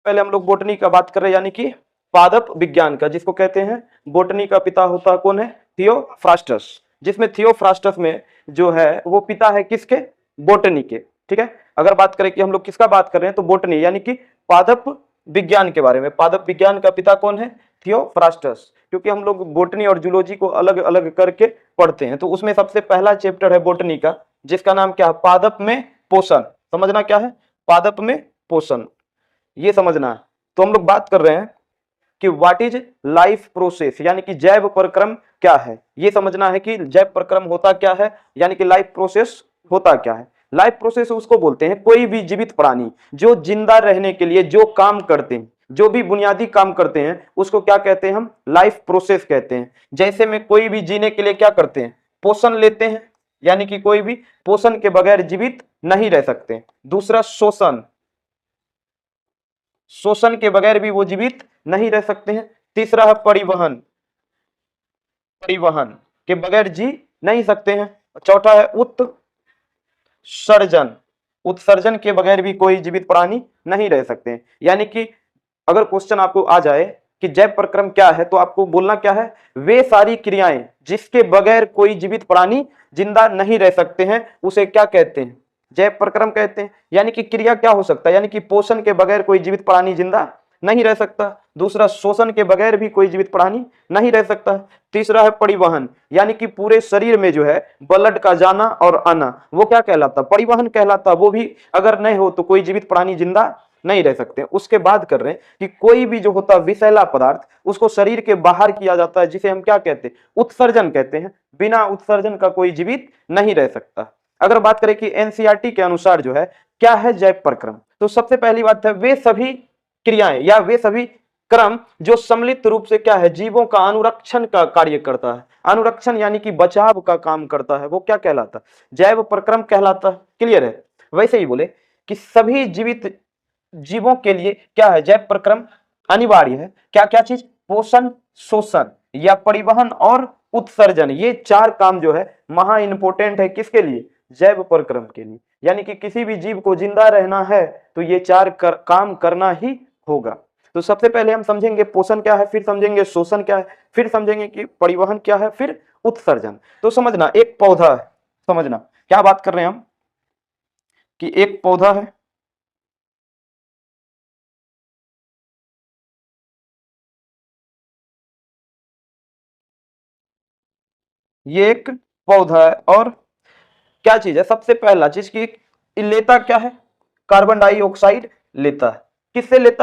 पहले हम लोग बोटनी का बात कर रहे हैं, यानी कि पादप विज्ञान का, जिसको कहते हैं बोटनी का पिता होता कौन है? थियोफ्रास्टस। जिसमें थियोफ्रास्टस में जो है वो पिता है किसके? बोटनी के। ठीक है, अगर बात करें कि हम लोग किसका बात कर रहे हैं तो बोटनी यानी कि पादप विज्ञान के बारे में। पादप विज्ञान का पिता कौन है? थियोफ्रास्टस। क्योंकि हम लोग बोटनी और जूलॉजी को अलग अलग करके पढ़ते हैं, तो उसमें सबसे पहला चैप्टर है बोटनी का, जिसका नाम क्या है? पादप में पोषण। समझना क्या है? पादप में पोषण, ये समझना है। तो हम लोग बात कर रहे हैं कि व्हाट इज लाइफ प्रोसेस, यानी कि जैव प्रक्रम क्या है। ये समझना है कि जैव प्रक्रम होता क्या है, यानी कि लाइफ प्रोसेस होता क्या है। लाइफ प्रोसेस उसको बोलते हैं कोई भी जीवित प्राणी जो जिंदा रहने के लिए जो काम करते हैं, जो भी बुनियादी काम करते हैं, उसको क्या कहते हैं? हम लाइफ प्रोसेस कहते हैं। जैसे में कोई भी जीने के लिए क्या करते हैं? पोषण लेते हैं, यानी कि कोई भी पोषण के बगैर जीवित नहीं रह सकते। दूसरा शोषण, शोषण के बगैर भी वो जीवित नहीं रह सकते हैं। तीसरा है परिवहन, परिवहन के बगैर जी नहीं सकते हैं। चौथा है उत्सर्जन, उत्सर्जन के बगैर भी कोई जीवित प्राणी नहीं रह सकते हैं। यानी कि अगर क्वेश्चन आपको आ जाए कि जैव प्रक्रम क्या है, तो आपको बोलना क्या है? वे सारी क्रियाएं जिसके बगैर कोई जीवित प्राणी जिंदा नहीं रह सकते हैं, उसे क्या कहते हैं? जैव प्रक्रम कहते हैं। यानी कि क्रिया क्या हो सकता है? यानी कि पोषण के बगैर कोई जीवित प्राणी जिंदा नहीं रह सकता। दूसरा, शोषण के बगैर भी कोई जीवित प्राणी नहीं रह सकता। तीसरा है परिवहन, यानी कि पूरे शरीर में जो है ब्लड का जाना और आना, वो क्या कहलाता? परिवहन कहलाता। वो भी अगर नहीं हो तो कोई जीवित प्राणी जिंदा नहीं रह सकते। उसके बाद कर रहे हैं कि कोई भी जो होता है विषैला पदार्थ, उसको शरीर के बाहर किया जाता है, जिसे हम क्या कहते हैं? उत्सर्जन कहते हैं। बिना उत्सर्जन का कोई जीवित नहीं रह सकता। अगर बात करें कि एनसीईआरटी के अनुसार जो है क्या है जैव प्रक्रम, तो सबसे पहली बात है वे सभी क्रियाएं या वे सभी क्रम जो सम्मिलित रूप से क्या है? जीवों का अनुरक्षण का कार्य करता है। अनुरक्षण यानी कि बचाव का काम करता है, वो क्या कहलाता? जैव प्रक्रम कहलाता। क्लियर है? वैसे ही बोले कि सभी जीवित जीवों के लिए क्या है? जैव प्रक्रम अनिवार्य है। क्या क्या चीज? पोषण, शोषण या परिवहन और उत्सर्जन। ये चार काम जो है महा इंपोर्टेंट है किसके लिए? जैव प्रक्रम के लिए। यानी कि किसी भी जीव को जिंदा रहना है तो ये चार काम करना ही होगा। तो सबसे पहले हम समझेंगे पोषण क्या है, फिर समझेंगे शोषण क्या है, फिर समझेंगे कि परिवहन क्या है, फिर उत्सर्जन। तो समझना, एक पौधा है, समझना क्या बात कर रहे हैं हम कि एक पौधा है, ये एक पौधा है और क्या चीज है? सबसे पहला चीज की लेता क्या है? कार्बन डाइऑक्साइड लेता है। किससे लेता है?